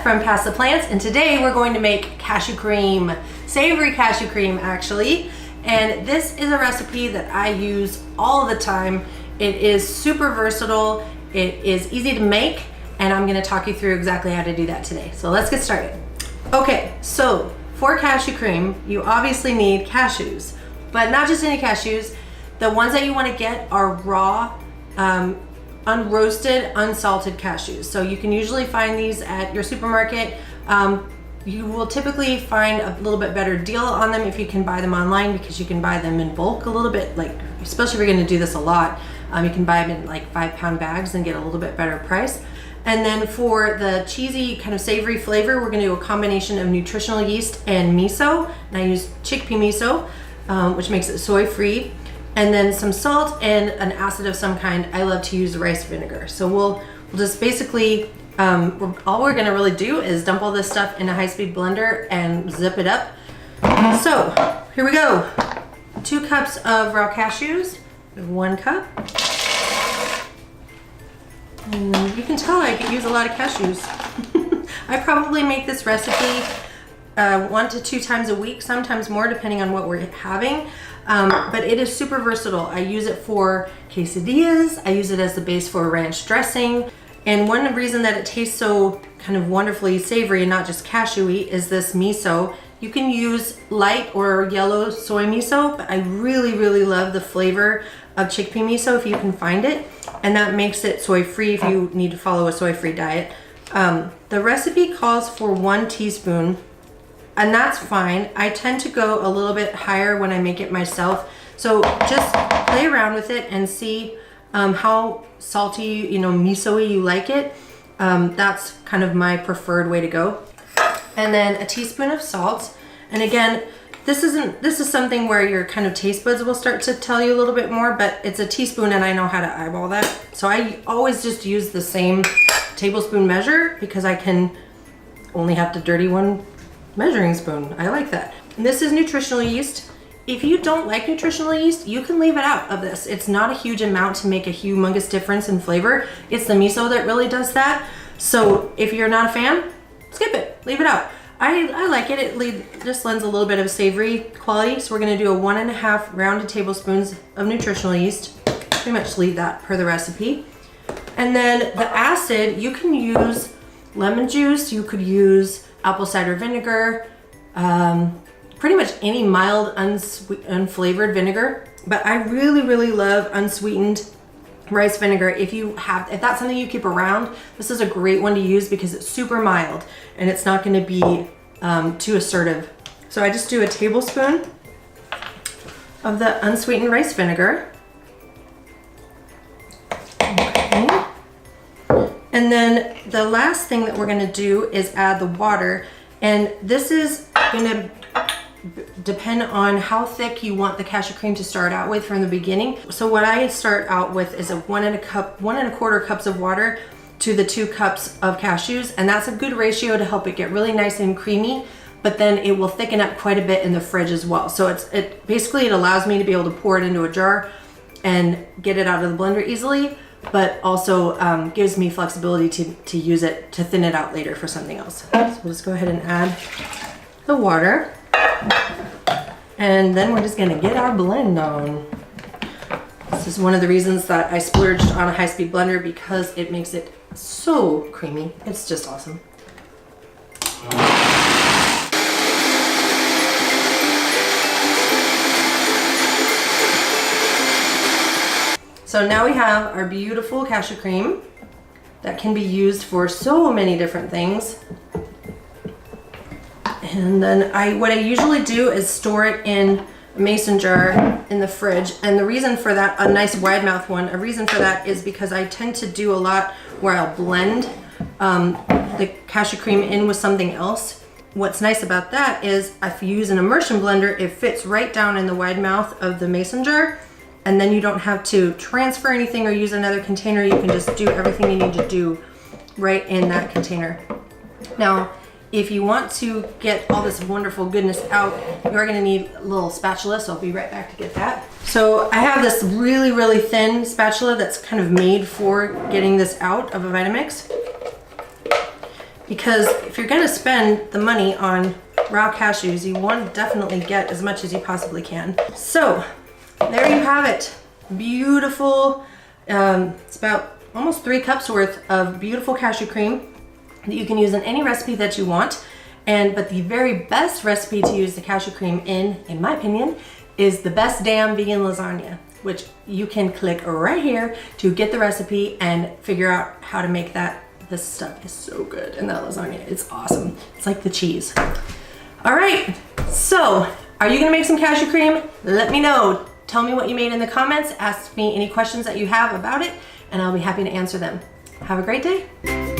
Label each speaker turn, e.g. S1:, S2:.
S1: from Past the Plants, and today we're going to make cashew cream, savory cashew cream actually. And this is a recipe that I use all the time. It is super versatile, it is easy to make, and I'm gonna talk you through exactly how to do that today. So let's get started. Okay, so for cashew cream, you obviously need cashews, but not just any cashews. The ones that you wanna get are raw, unroasted, unsalted cashews. So you can usually find these at your supermarket. You will typically find a little bit better deal on them if you can buy them online, because you can buy them in bulk a little bit, like especially if you're going to do this a lot. You can buy them in like 5-pound bags and get a little bit better price. And then for the cheesy kind of savory flavor, we're going to do a combination of nutritional yeast and miso. And I use chickpea miso, which makes it soy free. And then some salt and an acid of some kind. I love to use rice vinegar. So we'll just basically, all we're gonna really do is dump all this stuff in a high-speed blender and zip it up. So here we go. 2 cups of raw cashews, 1 cup. And you can tell I could use a lot of cashews. I probably make this recipe 1 to 2 times a week, sometimes more depending on what we're having. But it is super versatile. I use it for quesadillas. I use it as the base for ranch dressing. And one reason that it tastes so kind of wonderfully savory and not just cashewy is this miso. You can use light or yellow soy miso, but I really, really love the flavor of chickpea miso if you can find it. And that makes it soy free if you need to follow a soy free diet. The recipe calls for 1 teaspoon. And that's fine. I tend to go a little bit higher when I make it myself. So just play around with it and see how salty, miso-y you like it. That's kind of my preferred way to go. And then a teaspoon of salt. And again, this is something where your kind of taste buds will start to tell you a little bit more, but it's a teaspoon and I know how to eyeball that. So I always just use the same tablespoon measure because I can only have to dirty one measuring spoon. I like that. And this is nutritional yeast. If you don't like nutritional yeast, you can leave it out of this. It's not a huge amount to make a humongous difference in flavor. It's the miso that really does that. So if you're not a fan, skip it, leave it out. I like it. It just lends a little bit of savory quality. So we're gonna do a 1.5 rounded tablespoons of nutritional yeast. Pretty much leave that per the recipe. And then the acid, you can use lemon juice, you could use apple cider vinegar, pretty much any mild unflavored vinegar, but I really, really love unsweetened rice vinegar. If that's something you keep around, this is a great one to use because it's super mild and it's not going to be too assertive. So I just do a tablespoon of the unsweetened rice vinegar. Okay. And then the last thing that we're gonna do is add the water. And this is gonna depend on how thick you want the cashew cream to start out with from the beginning. So what I start out with is 1.25 cups of water to the 2 cups of cashews. And that's a good ratio to help it get really nice and creamy, but then it will thicken up quite a bit in the fridge as well. So it allows me to be able to pour it into a jar and get it out of the blender easily, but also gives me flexibility to use it to thin it out later for something else. So we'll just go ahead and add the water. And then we're just gonna get our blend on. This is one of the reasons that I splurged on a high-speed blender, because it makes it so creamy. It's just awesome. So now we have our beautiful cashew cream that can be used for so many different things. And then what I usually do is store it in a mason jar in the fridge. And the reason for that, a nice wide mouth one, a reason for that is because I tend to do a lot where I'll blend the cashew cream in with something else. What's nice about that is if you use an immersion blender, it fits right down in the wide mouth of the mason jar. And then you don't have to transfer anything or use another container. You can just do everything you need to do right in that container. Now, if you want to get all this wonderful goodness out, you are gonna need a little spatula, so I'll be right back to get that. So I have this really, really thin spatula that's kind of made for getting this out of a Vitamix. because if you're gonna spend the money on raw cashews, you want to definitely get as much as you possibly can. So there you have it. Beautiful, it's about almost 3 cups worth of beautiful cashew cream that you can use in any recipe that you want. But the very best recipe to use the cashew cream in my opinion, is the Best Damn Vegan Lasagna, which you can click right here to get the recipe and figure out how to make that. This stuff is so good in that lasagna. It's awesome. It's like the cheese. All right, so are you gonna make some cashew cream? Let me know. Tell me what you made in the comments. Ask me any questions that you have about it, and I'll be happy to answer them. Have a great day.